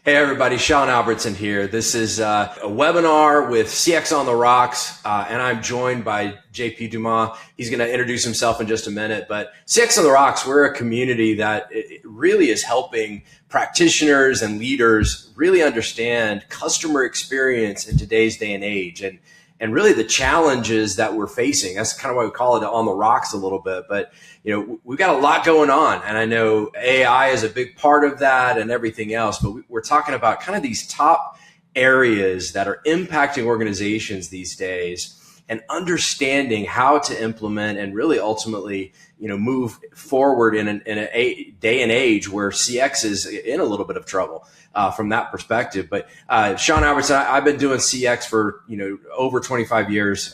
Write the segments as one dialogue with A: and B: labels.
A: Hey everybody, Sean Albertson here. This is a webinar with CX on the Rocks, and I'm joined by J.P. Dumas. He's going to introduce himself in just a minute, but CX on the Rocks, we're a community that it really is helping practitioners and leaders really understand customer experience in today's day and age, and really the challenges that we're facing. That's kind of why we call it on the rocks a little bit. But, you know, we've got a lot going on. And I know AI is a big part of that and everything else. But we're talking about kind of these top areas that are impacting organizations these days and understanding how to implement and really ultimately, you know, move forward in a day and age where CX is in a little bit of trouble. From that perspective. But Sean Albertson, I've been doing CX for, you know, over 25 years,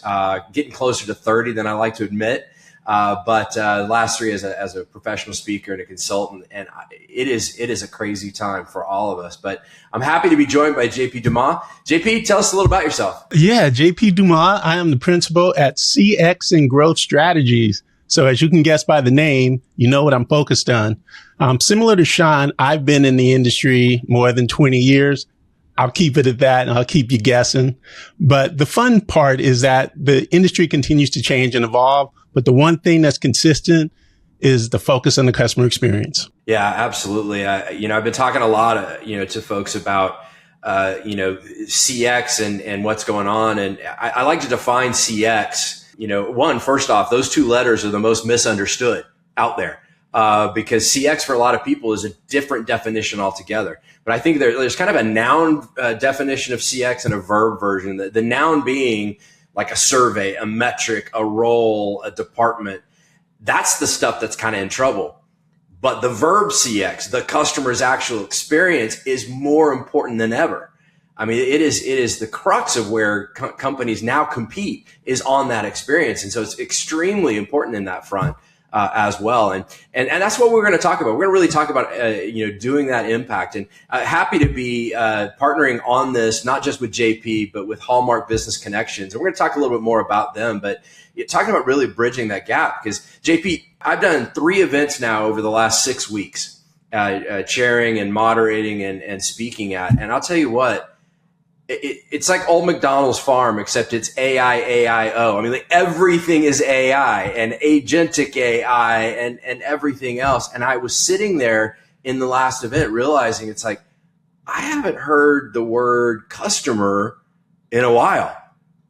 A: getting closer to 30 than I like to admit. But last 3 as a professional speaker and a consultant, and it is a crazy time for all of us. But I'm happy to be joined by J.P. Dumas. J.P., tell us a little about yourself.
B: Yeah, J.P. Dumas. I am the principal at CX and Growth Strategies. So as you can guess by the name, you know what I'm focused on. Similar to Sean, I've been in the industry more than 20 years. I'll keep it at that and I'll keep you guessing. But the fun part is that the industry continues to change and evolve. But the one thing that's consistent is the focus on the customer experience.
A: Yeah, absolutely. You know, I've been talking a lot, you know, to folks about, you know, CX and what's going on. And I like to define CX. You know, first off, those 2 letters are the most misunderstood out there because CX for a lot of people is a different definition altogether. But I think there's kind of a noun definition of CX and a verb version. The noun being like a survey, a metric, a role, a department. That's the stuff that's kind of in trouble. But the verb CX, the customer's actual experience, is more important than ever. I mean, it is the crux of where companies now compete is on that experience. And so it's extremely important in that front as well. And that's what we're going to talk about. We're going to really talk about, you know, doing that impact, and happy to be partnering on this, not just with JP, but with Hallmark Business Connections. And we're going to talk a little bit more about them, but talking about really bridging that gap, because JP, I've done 3 events now over the last 6 weeks, chairing and moderating and speaking at. And I'll tell you what, it's like old McDonald's farm, except it's AI, AIO. I mean, like everything is AI and agentic AI and everything else. And I was sitting there in the last event realizing it's like, I haven't heard the word customer in a while.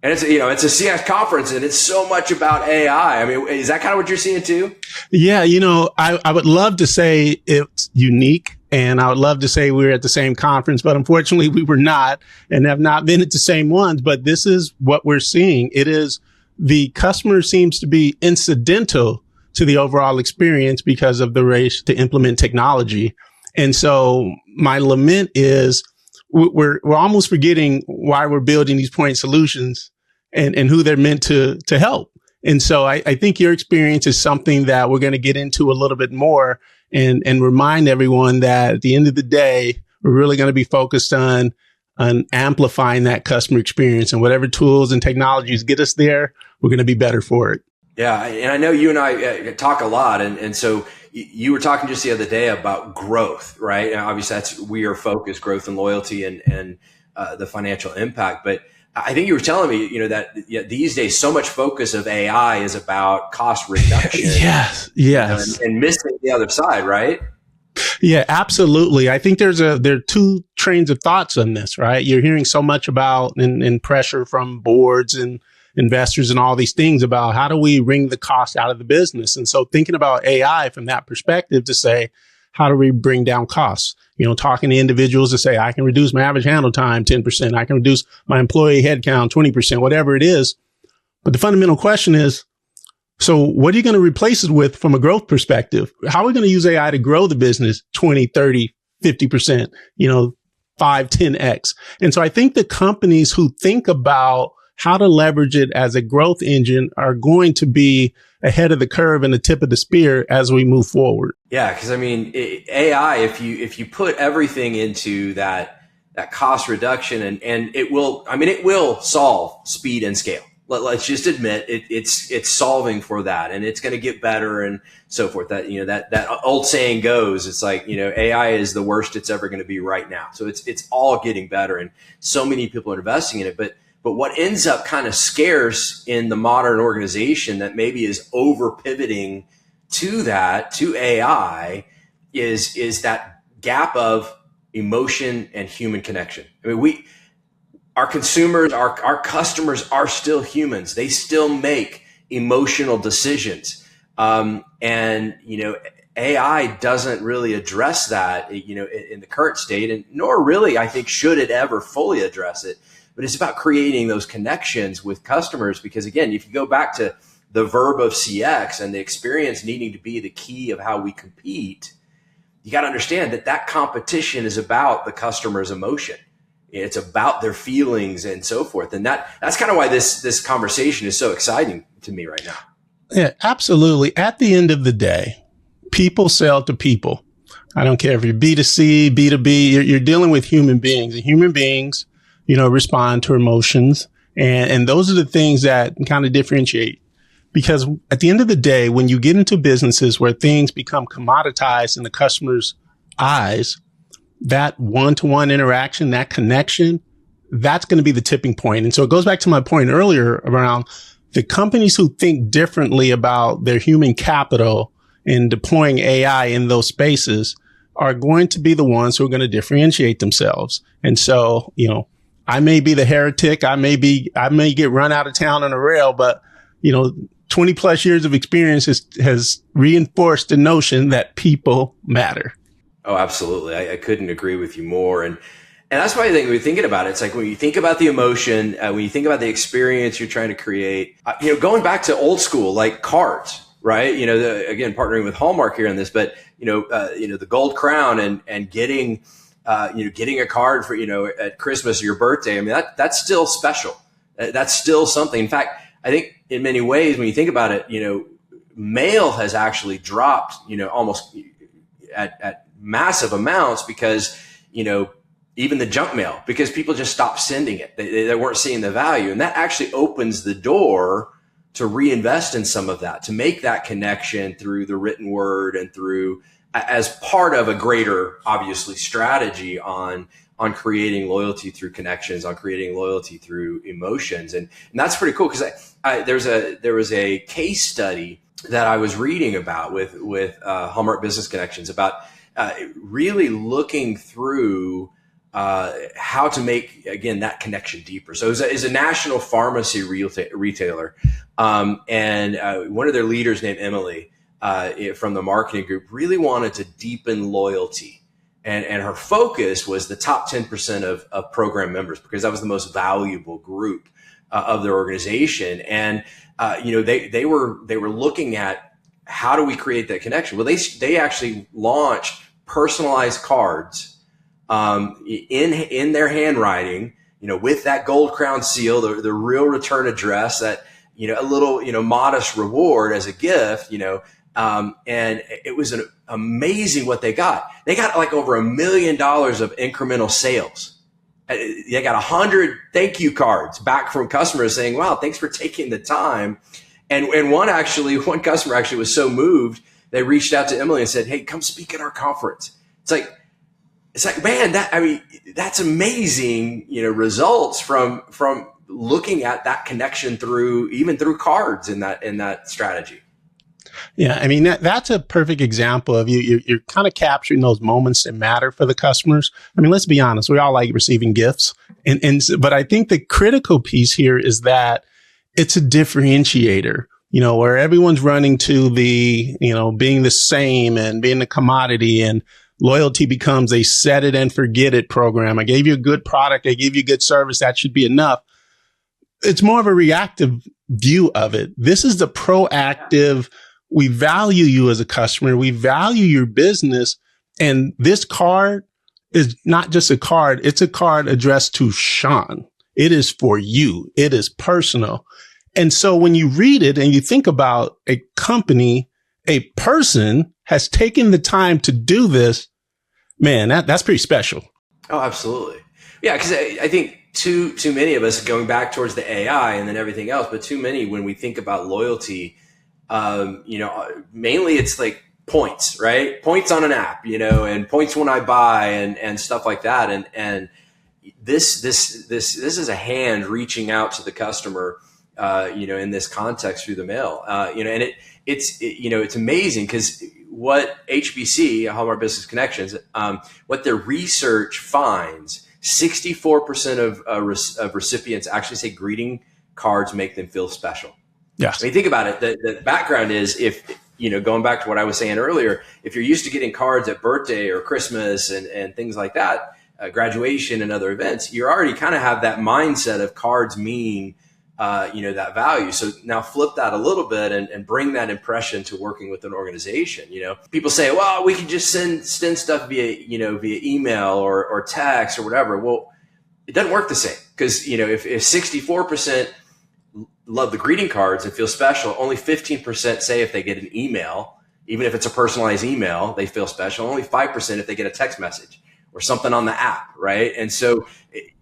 A: And it's, you know, it's a CX conference and it's so much about AI. I mean, is that kind of what you're seeing too?
B: Yeah. You know, I would love to say it's unique. And I would love to say we were at the same conference, but unfortunately we were not and have not been at the same ones. But this is what we're seeing. It is the customer seems to be incidental to the overall experience because of the race to implement technology. And so my lament is we're almost forgetting why we're building these point solutions and who they're meant to help. And so I think your experience is something that we're going to get into a little bit more and remind everyone that at the end of the day, we're really going to be focused on amplifying that customer experience, and whatever tools and technologies get us there, we're going to be better for it.
A: Yeah. And I know you and I talk a lot. And so you were talking just the other day about growth, right? And obviously that's we are focused, growth and loyalty and the financial impact. But I think you were telling me, you know, that these days so much focus of AI is about cost reduction.
B: Yes.
A: And missing the other side, right?
B: Yeah, absolutely. I think there are 2 trains of thoughts on this, right? You're hearing so much about and pressure from boards and investors and all these things about how do we wring the cost out of the business? And so thinking about AI from that perspective to say, how do we bring down costs? You know, talking to individuals to say, I can reduce my average handle time 10%. I can reduce my employee headcount 20%, whatever it is. But the fundamental question is, so what are you going to replace it with from a growth perspective? How are we going to use AI to grow the business 20, 30, 50%, you know, 5, 10x? And so I think the companies who think about how to leverage it as a growth engine are going to be ahead of the curve and the tip of the spear as we move forward.
A: Yeah, because I mean, AI, if you put everything into that cost reduction and it will solve speed and scale. Let's just admit it's solving for that, and it's going to get better and so forth. That, that old saying goes, it's like, AI is the worst it's ever going to be right now. So it's all getting better, and so many people are investing in it. But what ends up kind of scarce in the modern organization that maybe is over pivoting to AI is that gap of emotion and human connection. I mean, our consumers, our customers are still humans. They still make emotional decisions. And AI doesn't really address that, in the current state, and nor really, I think, should it ever fully address it. But it's about creating those connections with customers, because again, if you go back to the verb of CX and the experience needing to be the key of how we compete, you got to understand that competition is about the customer's emotion. It's about their feelings and so forth. And that's kind of why this conversation is so exciting to me right now.
B: Yeah, absolutely. At the end of the day, people sell to people. I don't care if you're B2C, B2B, you're dealing with human beings, and human beings, respond to emotions. And those are the things that kind of differentiate. Because at the end of the day, when you get into businesses where things become commoditized in the customer's eyes, that one-to-one interaction, that connection, that's going to be the tipping point. And so it goes back to my point earlier around the companies who think differently about their human capital in deploying AI in those spaces are going to be the ones who are going to differentiate themselves. And so, I may be the heretic. I may get run out of town on a rail, but, 20 plus years of experience has reinforced the notion that people matter.
A: Oh, absolutely. I couldn't agree with you more. And that's why I think when you're thinking about it, it's like when you think about the emotion, when you think about the experience you're trying to create, going back to old school, like cards, right? Again, partnering with Hallmark here on this, but, the gold crown and getting a card for, at Christmas or your birthday. I mean, that's still special. That's still something. In fact, I think in many ways, when you think about it, mail has actually dropped, almost at massive amounts, because, even the junk mail, because people just stopped sending it. They weren't seeing the value. And that actually opens the door to reinvest in some of that, to make that connection through the written word and through, as part of a greater, obviously, strategy on creating loyalty through connections, on creating loyalty through emotions. And that's pretty cool, because there was a case study that I was reading about with Hallmark Business Connections about really looking through how to make, again, that connection deeper. So it's a national pharmacy retailer, and one of their leaders named Emily from the marketing group really wanted to deepen loyalty. And her focus was the top 10% of program members, because that was the most valuable group of their organization. And they were looking at, how do we create that connection? Well, they actually launched personalized cards in their handwriting, with that gold crown seal, the real return address, that a little modest reward as a gift, and it was amazing what they got. They got like over $1 million of incremental sales. They got 100 thank you cards back from customers saying, wow, thanks for taking the time. And one customer actually was so moved, they reached out to Emily and said, hey, come speak at our conference. It's like, man, that's amazing, results from looking at that connection through cards in that strategy.
B: Yeah, I mean, that's a perfect example of you're kind of capturing those moments that matter for the customers. I mean, let's be honest, we all like receiving gifts. But I think the critical piece here is that it's a differentiator, where everyone's running to the, being the same and being a commodity, and loyalty becomes a set it and forget it program. I gave you a good product. I gave you good service. That should be enough. It's more of a reactive view of it. This is the proactive. We value you as a customer. We value your business. And this card is not just a card. It's a card addressed to Sean. It is for you. It is personal. And so when you read it and you think about a company, a person has taken the time to do this, man, that's pretty special.
A: Oh, absolutely. Yeah, because I think too many of us, going back towards the AI and then everything else, but too many, when we think about loyalty, mainly it's like points, right? Points on an app, and points when I buy and stuff like that. And this is a hand reaching out to the customer, in this context through the mail, and it's amazing because what HBC, Hallmark Business Connections, what their research finds, 64% of recipients actually say greeting cards make them feel special.
B: Yes.
A: I mean, think about it. The background is, if, going back to what I was saying earlier, if you're used to getting cards at birthday or Christmas and things like that, graduation and other events, you already kind of have that mindset of cards mean, that value. So now flip that a little bit and bring that impression to working with an organization. People say, well, we can just send stuff via email or text or whatever. Well, it doesn't work the same, because, if 64% love the greeting cards and feel special, only 15% say if they get an email, even if it's a personalized email, they feel special. Only 5% if they get a text message or something on the app, right? And so,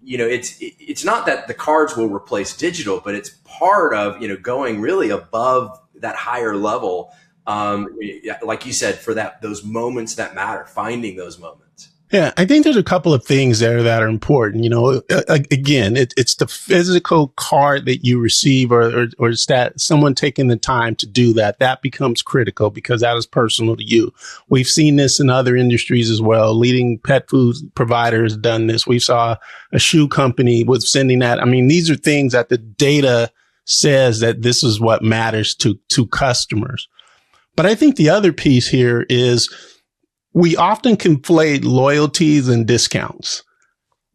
A: it's not that the cards will replace digital, but it's part of, going really above that higher level, like you said, for those moments that matter, finding those moments.
B: Yeah, I think there's a couple of things there that are important. Again, it's the physical card that you receive, or is that someone taking the time to do that? That becomes critical because that is personal to you. We've seen this in other industries as well. Leading pet food providers done this. We saw a shoe company was sending that. I mean, these are things that the data says that this is what matters to customers. But I think the other piece here is, we often conflate loyalties and discounts.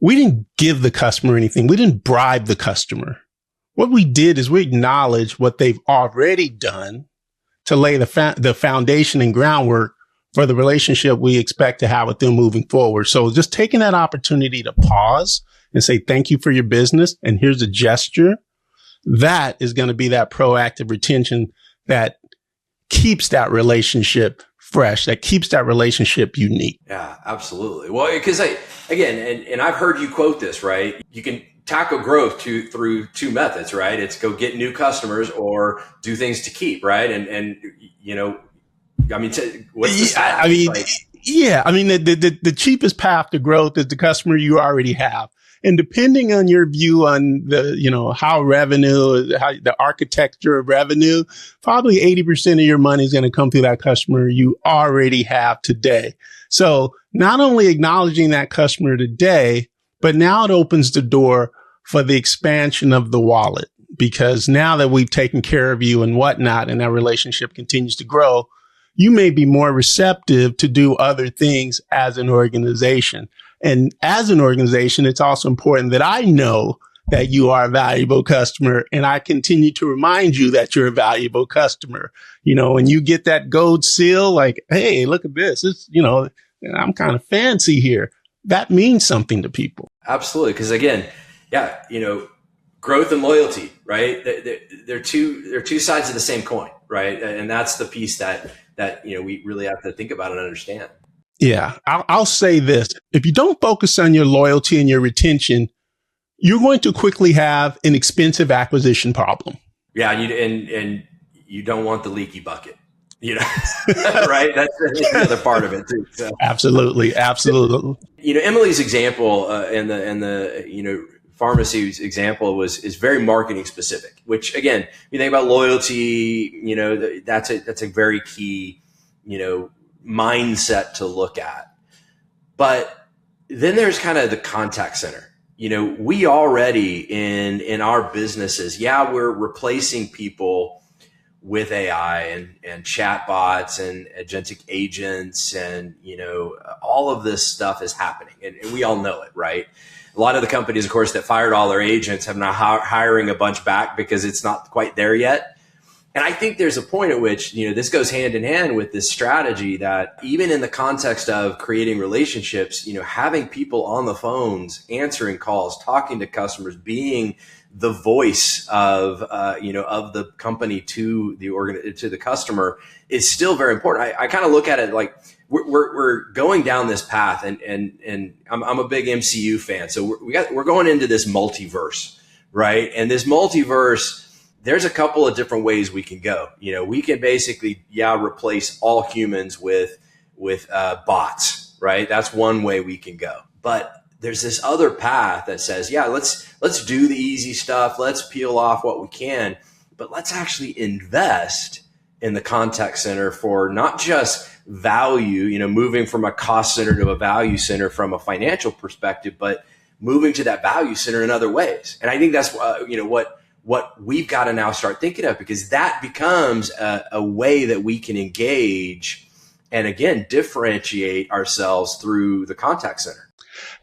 B: We didn't give the customer anything. We didn't bribe the customer. What we did is we acknowledged what they've already done to lay the foundation and groundwork for the relationship we expect to have with them moving forward. So just taking that opportunity to pause and say, thank you for your business, and here's a gesture, that is going to be that proactive retention that keeps that relationship fresh, that keeps that relationship unique.
A: Yeah, absolutely. Well, because and I've heard you quote this, right? You can tackle growth through two methods, right? It's go get new customers or do things to keep, right? What's the stat?
B: The cheapest path to growth is the customer you already have. And depending on your view on how the architecture of revenue, probably 80% of your money is going to come through that customer you already have today. So not only acknowledging that customer today, but now it opens the door for the expansion of the wallet, because now that we've taken care of you and whatnot, and that relationship continues to grow, you may be more receptive to do other things as an organization. And as an organization, it's also important that I know that you are a valuable customer, and I continue to remind you that you're a valuable customer. When you get that gold seal, like, hey, look at this. It's, I'm kind of fancy here. That means something to people.
A: Absolutely. Because again, growth and loyalty, right? They're two sides of the same coin, right? And that's the piece that we really have to think about and understand.
B: Yeah, I'll say this. If you don't focus on your loyalty and your retention, you're going to quickly have an expensive acquisition problem.
A: Yeah, and you don't want the leaky bucket, right? That's the other part of it too. So.
B: Absolutely.
A: Emily's example and the pharmacy's example is very marketing specific. Which again, you think about loyalty, that's a very key, mindset to look at. But then there's kind of the contact center. We already in our businesses, we're replacing people with AI and chatbots and agentic agents, and all of this stuff is happening, and we all know it, right? A lot of the companies, of course, that fired all their agents have now hiring a bunch back because it's not quite there yet. And I think there's a point at which, this goes hand in hand with this strategy that even in the context of creating relationships, having people on the phones, answering calls, talking to customers, being the voice of the company to the customer is still very important. I kind of look at it like we're going down this path, and I'm a big MCU fan, so we're going into this multiverse, right? And this multiverse, there's a couple of different ways we can go. We can basically replace all humans with bots, right? That's one way we can go. But there's this other path that says, let's do the easy stuff, let's peel off what we can, but let's actually invest in the contact center for not just value, moving from a cost center to a value center from a financial perspective, but moving to that value center in other ways. And I think that's what we've got to now start thinking of, because that becomes a way that we can engage and, again, differentiate ourselves through the contact center.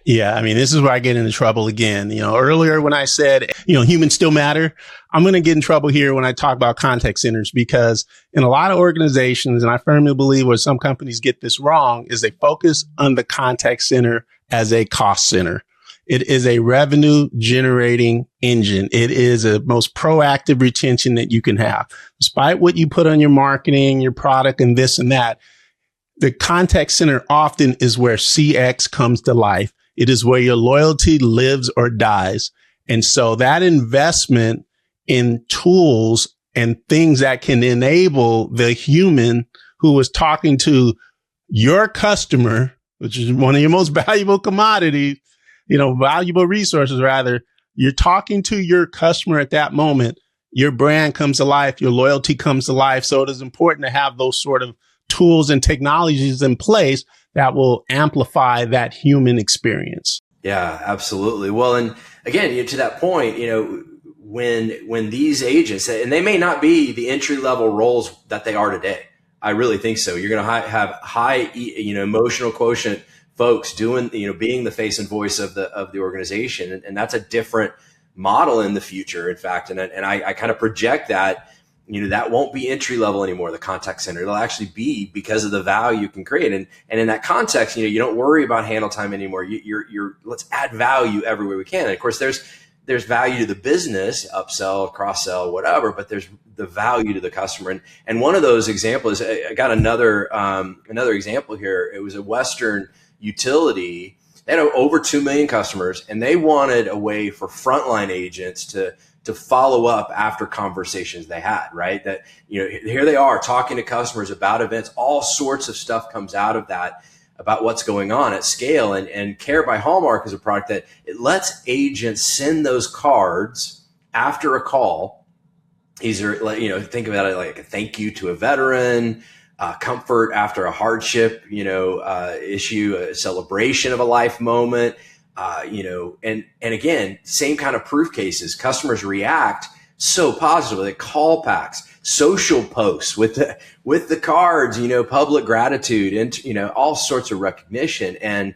B: Yeah, I mean, this is where I get into trouble again. Earlier when I said, humans still matter, I'm going to get in trouble here when I talk about contact centers, because in a lot of organizations, and I firmly believe where some companies get this wrong, is they focus on the contact center as a cost center. It is a revenue generating engine. It is a most proactive retention that you can have. Despite what you put on your marketing, your product, and this and that, the contact center often is where CX comes to life. It is where your loyalty lives or dies. And so that investment in tools and things that can enable the human who is talking to your customer, which is one of your most valuable commodities, valuable resources rather, you're talking to your customer at that moment, your brand comes to life, your loyalty comes to life. So it is important to have those sort of tools and technologies in place that will amplify that human experience.
A: Yeah, absolutely. Well, and again, to that point, when these agents, and they may not be the entry level roles that they are today, I really think so. You're going to have high, emotional quotient folks doing, being the face and voice of the organization, and that's a different model in the future. In fact, and I kind of project that. That won't be entry level anymore, the contact center. It'll actually be because of the value you can create. And in that context, you don't worry about handle time anymore. You're let's add value everywhere we can. And of course, there's value to the business, upsell, cross sell, whatever, but there's the value to the customer. And one of those examples, I got another example here. It was a Western utility. They had over 2 million customers, and they wanted a way for frontline agents to follow up after conversations they had, right? That, here they are talking to customers about events, all sorts of stuff comes out of that about what's going on at scale. And Care by Hallmark is a product that it lets agents send those cards after a call. Either, think about it like a thank you to a veteran, comfort after a hardship, issue, a celebration of a life moment. And again, same kind of proof cases. Customers react so positively. Call packs, social posts with the cards, public gratitude, and all sorts of recognition, and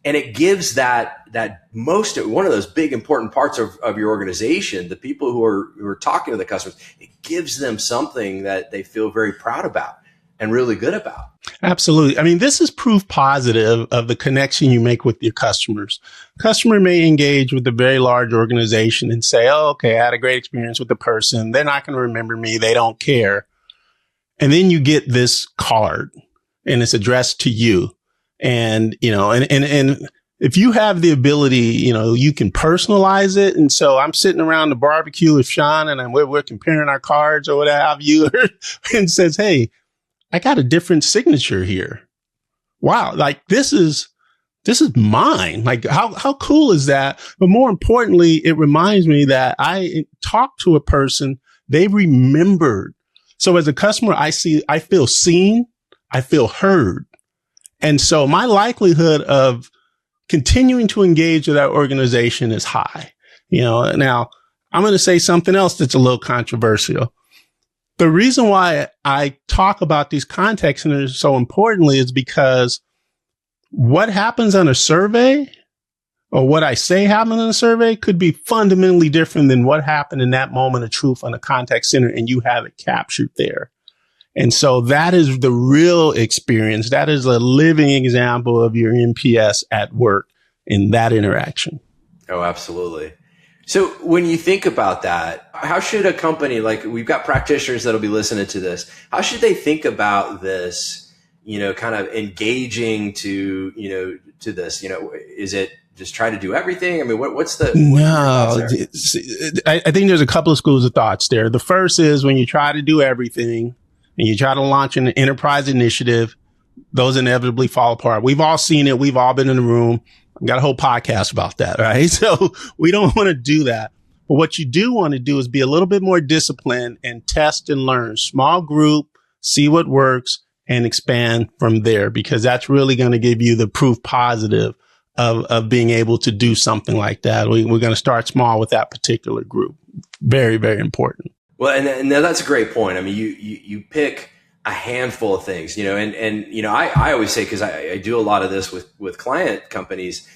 A: it gives that one of those big important parts of your organization, the people who are talking to the customers. It gives them something that they feel very proud about and really good about.
B: Absolutely. I mean, this is proof positive of the connection you make with your customers. Customer may engage with a very large organization and say, oh, okay, I had a great experience with the person. They're not going to remember me. They don't care. And then you get this card and it's addressed to you. And, and if you have the ability, you can personalize it. And so I'm sitting around the barbecue with Sean and we're comparing our cards or what have you, and says, hey, I got a different signature here. Wow. Like this is mine. Like how cool is that? But more importantly, it reminds me that I talked to a person, they remembered. So as a customer, I feel seen, I feel heard. And so my likelihood of continuing to engage with that organization is high. Now I'm going to say something else that's a little controversial. The reason why I talk about these contact centers so importantly is because what happens on a survey or what I say happened in a survey could be fundamentally different than what happened in that moment of truth on a contact center, and you have it captured there. And so that is the real experience. That is a living example of your NPS at work in that interaction.
A: Oh, absolutely. So when you think about that, how should a company, like we've got practitioners that'll be listening to this, how should they think about this, kind of engaging to this? Is it just try to do everything? I mean, what's the?
B: No, I think there's a couple of schools of thoughts there. The first is when you try to do everything and you try to launch an enterprise initiative, those inevitably fall apart. We've all seen it. We've all been in the room. I've got a whole podcast about that, right? So we don't want to do that. But what you do want to do is be a little bit more disciplined and test and learn. Small group, see what works, and expand from there, because that's really going to give you the proof positive of being able to do something like that. We're going to start small with that particular group. Very, very important.
A: Well, and that's a great point. I mean, you pick a handful of things, I always say, because I do a lot of this with client companies,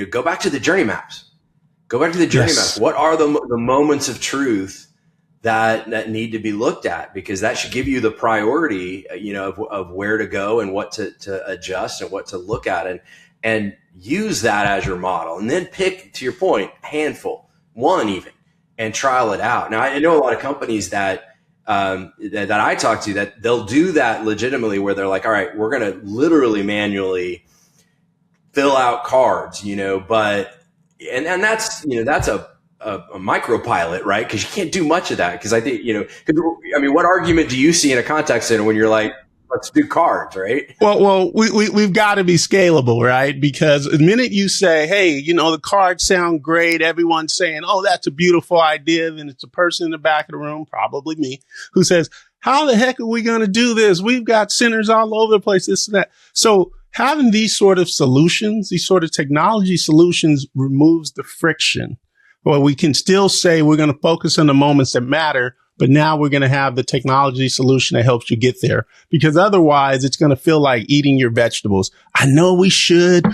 A: go back to the journey maps. Go back to the journey maps. What are the moments of truth that need to be looked at? Because that should give you the priority, of where to go and what to adjust and what to look at, and use that as your model. And then pick, to your point, a handful, one even, and trial it out. Now, I know a lot of companies that I talk to, that they'll do that legitimately, where they're like, all right, we're going to literally manually fill out cards, but, and that's a micro pilot, right? Because you can't do much of that. Because I think, what argument do you see in a contact center when you're like, let's do cards, right?
B: Well, we've got to be scalable, right? Because the minute you say, hey, the cards sound great, everyone's saying, oh, that's a beautiful idea. And it's a person in the back of the room, probably me, who says, how the heck are we going to do this? We've got centers all over the place, this and that. So having these sort of solutions, these sort of technology solutions, removes the friction. Well, we can still say we're going to focus on the moments that matter, but now we're going to have the technology solution that helps you get there, because otherwise it's going to feel like eating your vegetables. I know we should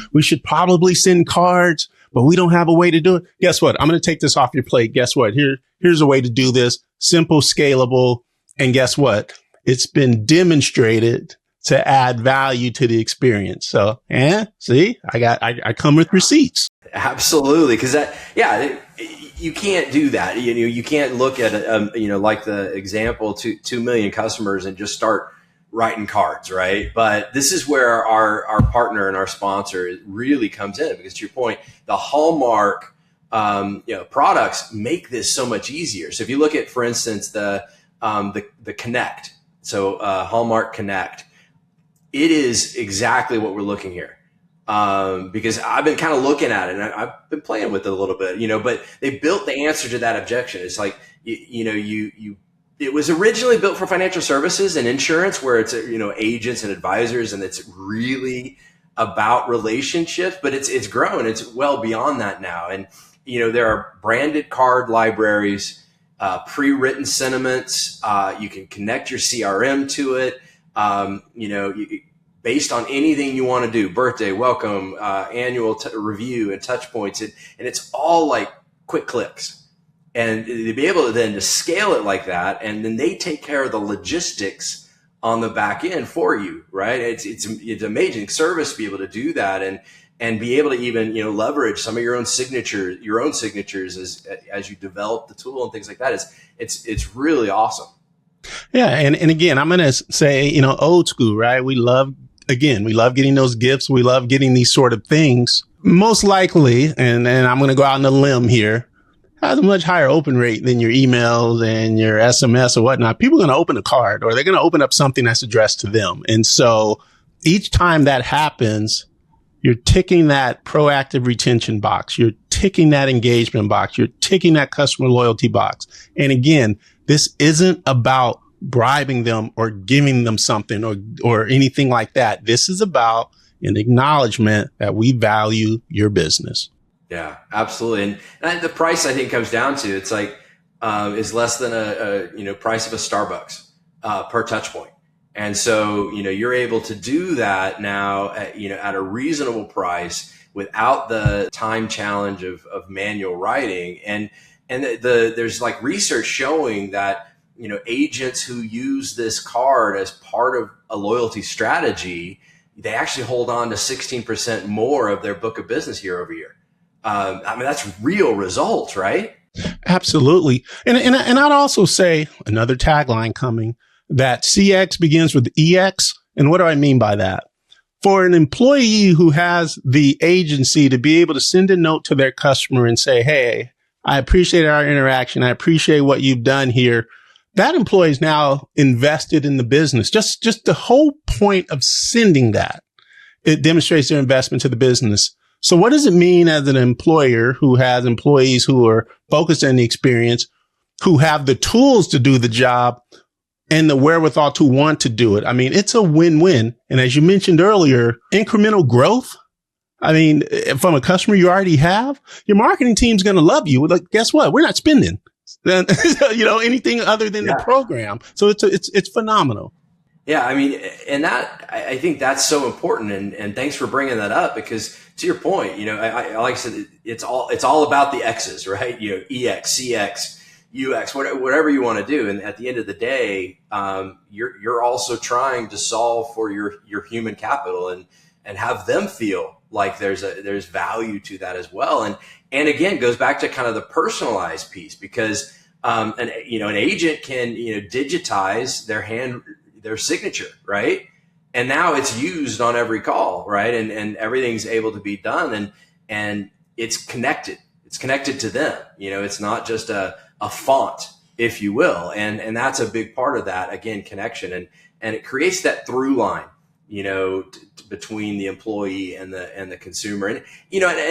B: probably send cards, but we don't have a way to do it. Guess what? I'm going to take this off your plate. Guess what? Here's a way to do this. Simple, scalable. And guess what? It's been demonstrated to add value to the experience. So, see, I come with receipts.
A: Absolutely. Cause you can't do that. You can't look at, like the example, 2 million customers and just start writing cards, right? But this is where our partner and our sponsor really comes in, because to your point, the Hallmark, products make this so much easier. So if you look at, for instance, the Connect, so Hallmark Connect, it is exactly what we're looking here. Because I've been kind of looking at it and I've been playing with it a little bit, but they built the answer to that objection. It's like, it was originally built for financial services and insurance, where it's, agents and advisors, and it's really about relationships, but it's grown. It's well beyond that now. And, there are branded card libraries, pre-written sentiments. You can connect your CRM to it. Based on anything you want to do, birthday, welcome, annual review and touch points. And it's all like quick clicks. And to be able to then to scale it like that, and then they take care of the logistics on the back end for you, right? It's amazing service to be able to do that and be able to even, leverage some of your own signatures as you develop the tool and things like that. It's really awesome.
B: Yeah. And again, I'm going to say, old school, right? We love getting those gifts. We love getting these sort of things. Most likely, and I'm going to go out on a limb here, has a much higher open rate than your emails and your SMS or whatnot. People are going to open a card, or they're going to open up something that's addressed to them. And so each time that happens, you're ticking that proactive retention box. You're ticking that engagement box. You're ticking that customer loyalty box. And again, this isn't about bribing them or giving them something or anything like that. This is about an acknowledgement that we value your business.
A: Yeah, absolutely. And the price, I think, comes down to, it's like, is less than a price of a Starbucks, per touch point. And so, you're able to do that now at a reasonable price without the time challenge of manual writing. And there's like research showing that, agents who use this card as part of a loyalty strategy, they actually hold on to 16% more of their book of business year over year. That's real results, right?
B: Absolutely. And I'd also say, another tagline coming, that CX begins with EX And what do I mean by that? For an employee who has the agency to be able to send a note to their customer and say, hey, I appreciate our interaction. I appreciate what you've done here. That employee is now invested in the business. Just the whole point of sending that, it demonstrates their investment to the business. So what does it mean as an employer who has employees who are focused on the experience, who have the tools to do the job and the wherewithal to want to do it? I mean, it's a win-win. And as you mentioned earlier, incremental growth. I mean, from a customer you already have, your marketing team's going to love you. Like, guess what? We're not spending, anything other than the program. So it's phenomenal.
A: Yeah, I mean, and that, I think that's so important. And thanks for bringing that up, because to your point, I like I said, it's all about the X's, right? EX, CX, UX, whatever you want to do. And at the end of the day, you're also trying to solve for your human capital and have them feel like there's value to that as well. And again, goes back to kind of the personalized piece, because an agent can digitize their signature, right? And now it's used on every call, right? And everything's able to be done, and it's connected. It's connected to them. It's not just a font, if you will. And that's a big part of that, again, connection. And it creates that through line, between the employee and the consumer. And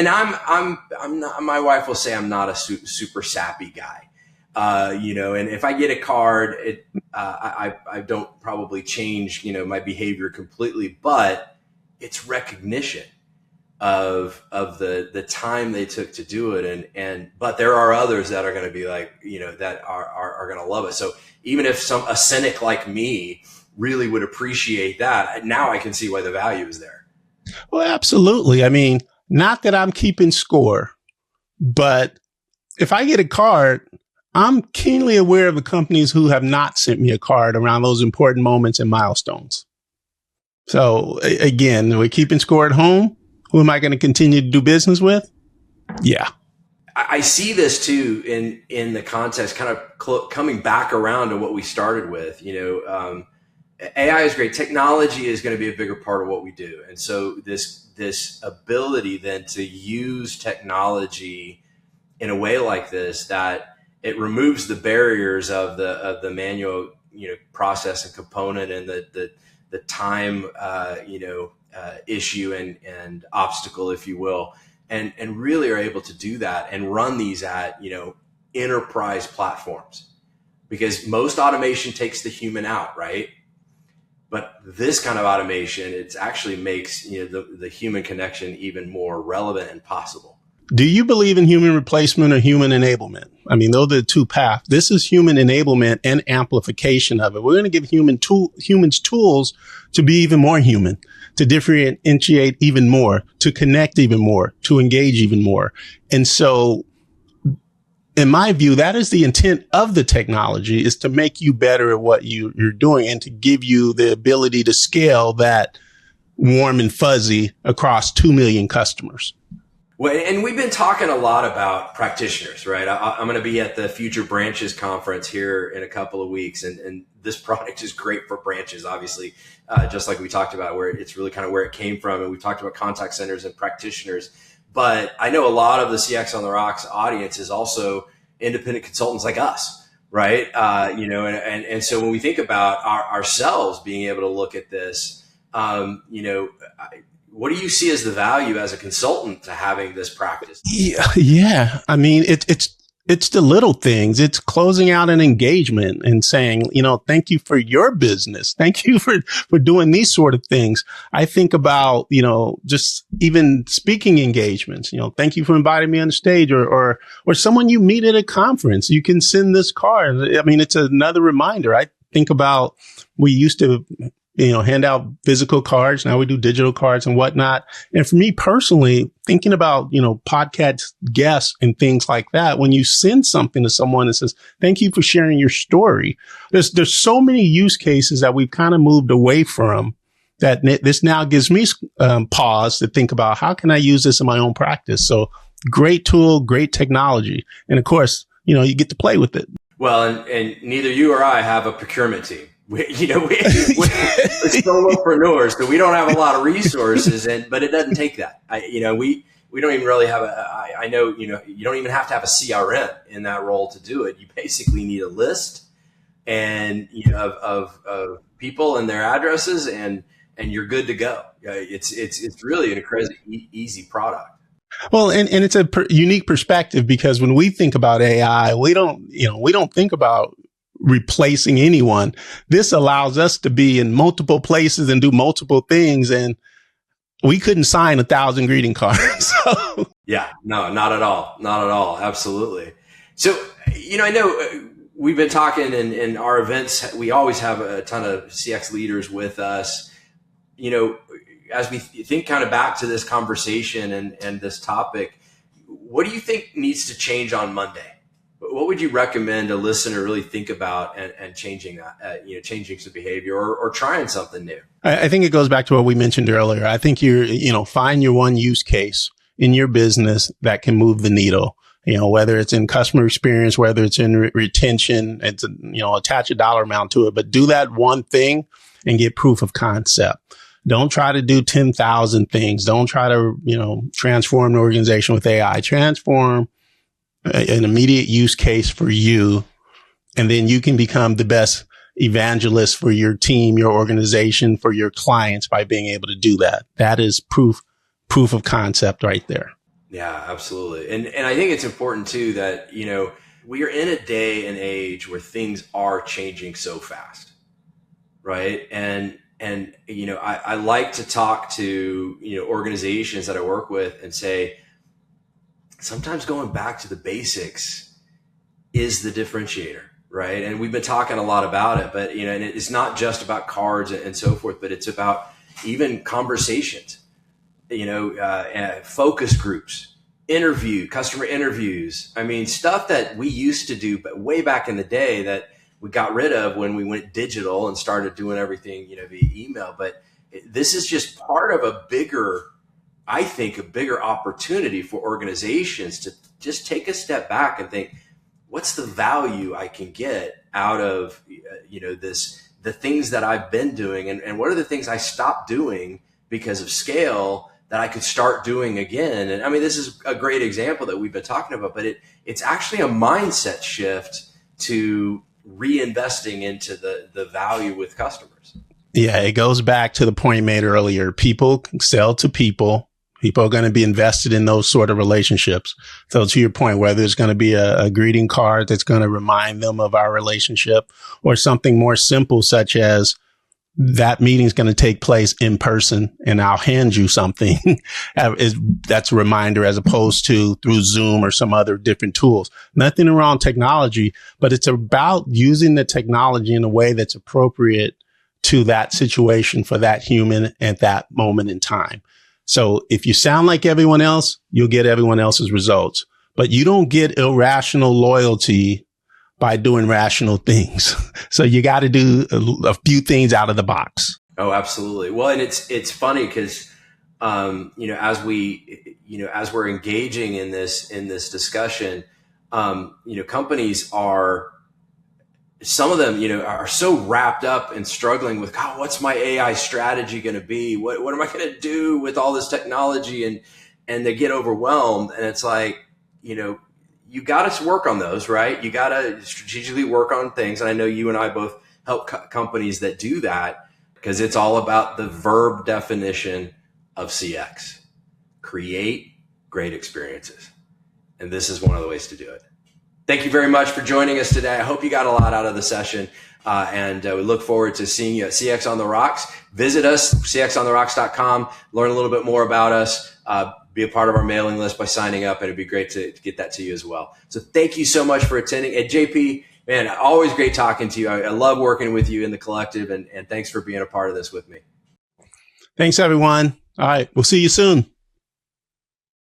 A: I'm not, my wife will say I'm not a super sappy guy. And if I get a card, I don't probably change, my behavior completely, but it's recognition of the time they took to do it. But there are others that are going to be like, that are going to love it. So even if a cynic like me really would appreciate that, now I can see why the value is there.
B: Well, absolutely. I mean, not that I'm keeping score, but if I get a card, I'm keenly aware of the companies who have not sent me a card around those important moments and milestones. So again, we're keeping score at home. Who am I going to continue to do business with? Yeah.
A: I see this too in the context, kind of coming back around to what we started with. AI is great. Technology is going to be a bigger part of what we do. And so this ability then to use technology in a way like this, that it removes the barriers of the manual, process and component, and the time, issue and obstacle, if you will, and really are able to do that and run these at, enterprise platforms, because most automation takes the human out, right? But this kind of automation, it actually makes the human connection even more relevant and possible.
B: Do you believe in human replacement or human enablement? I mean, those are the two paths. This is human enablement and amplification of it. We're going to give humans tools to be even more human, to differentiate even more, to connect even more, to engage even more. And so, in my view, that is the intent of the technology, is to make you better at what you're doing and to give you the ability to scale that warm and fuzzy across 2 million customers.
A: Well, and we've been talking a lot about practitioners, right? I'm going to be at the Future Branches conference here in a couple of weeks, and this product is great for branches, obviously, just like we talked about, where it's really kind of where it came from. And we talked about contact centers and practitioners. But I know a lot of the CX on the Rocks audience is also independent consultants like us, right? And so when we think about ourselves being able to look at this, what do you see as the value as a consultant to having this practice?
B: Yeah. I mean, it's the little things. It's closing out an engagement and saying, thank you for your business. Thank you for doing these sort of things. I think about, just even speaking engagements, thank you for inviting me on the stage, or someone you meet at a conference. You can send this card. I mean, it's another reminder. I think about, we used to hand out physical cards. Now we do digital cards and whatnot. And for me personally, thinking about, podcast guests and things like that, when you send something to someone that says, thank you for sharing your story, there's so many use cases that we've kind of moved away from, that this now gives me pause to think about, how can I use this in my own practice? So great tool, great technology. And of course, you get to play with it.
A: Well, and neither you or I have a procurement team. we're solopreneurs, so we don't have a lot of resources, but it doesn't take that. We don't even really have I know, you don't even have to have a CRM in that role to do it. You basically need a list and of people and their addresses, and you're good to go. It's really an crazy easy product.
B: Well, and it's a unique perspective, because when we think about AI, we don't think about replacing anyone. This allows us to be in multiple places and do multiple things, and we couldn't sign 1,000 greeting cards.
A: Yeah, no, not at all. Absolutely. So, I know we've been talking in our events. We always have a ton of CX leaders with us. As we think kind of back to this conversation and this topic, what do you think needs to change on Monday? What would you recommend a listener really think about and changing that, changing some behavior or trying something new?
B: I think it goes back to what we mentioned earlier. I think find your one use case in your business that can move the needle. Whether it's in customer experience, whether it's in retention, it's attach a dollar amount to it, but do that one thing and get proof of concept. Don't try to do 10,000 things. Don't try to, transform an organization with AI. Transform an immediate use case for you, and then you can become the best evangelist for your team, your organization, for your clients by being able to do that. That is proof of concept right there.
A: Yeah, absolutely. And I think it's important too that, we are in a day and age where things are changing so fast, right? And I like to talk to, organizations that I work with and say, sometimes going back to the basics is the differentiator, right? And we've been talking a lot about it, but, and it's not just about cards and so forth, but it's about even conversations, focus groups, customer interviews. I mean, stuff that we used to do, but way back in the day that we got rid of when we went digital and started doing everything, via email. But this is just part of a bigger opportunity for organizations to just take a step back and think, what's the value I can get out of, the things that I've been doing, and what are the things I stopped doing because of scale that I could start doing again. And I mean, this is a great example that we've been talking about, but it's actually a mindset shift to reinvesting into the value with customers.
B: Yeah, it goes back to the point made earlier. People sell to people. People are going to be invested in those sort of relationships. So to your point, whether it's going to be a greeting card that's going to remind them of our relationship, or something more simple such as that meeting is going to take place in person and I'll hand you something, that's a reminder, as opposed to through Zoom or some other different tools. Nothing around technology, but it's about using the technology in a way that's appropriate to that situation for that human at that moment in time. So if you sound like everyone else, you'll get everyone else's results, but you don't get irrational loyalty by doing rational things. So you got to do a few things out of the box.
A: Oh, absolutely. Well, and it's funny because, as we're engaging in this discussion, companies are, some of them, are so wrapped up and struggling with, God, what's my AI strategy going to be? What am I going to do with all this technology? And they get overwhelmed. And it's like, you got to work on those, right? You got to strategically work on things. And I know you and I both help companies that do that, because it's all about the verb definition of CX. Create great experiences. And this is one of the ways to do it. Thank you very much for joining us today. I hope you got a lot out of the session. And we look forward to seeing you at CX on the Rocks. Visit us, cxontherocks.com, learn a little bit more about us. Be a part of our mailing list by signing up, and it'd be great to get that to you as well. So thank you so much for attending. And JP, man, always great talking to you. I love working with you in the collective, and thanks for being a part of this with me.
B: Thanks, everyone. All right. We'll see you soon.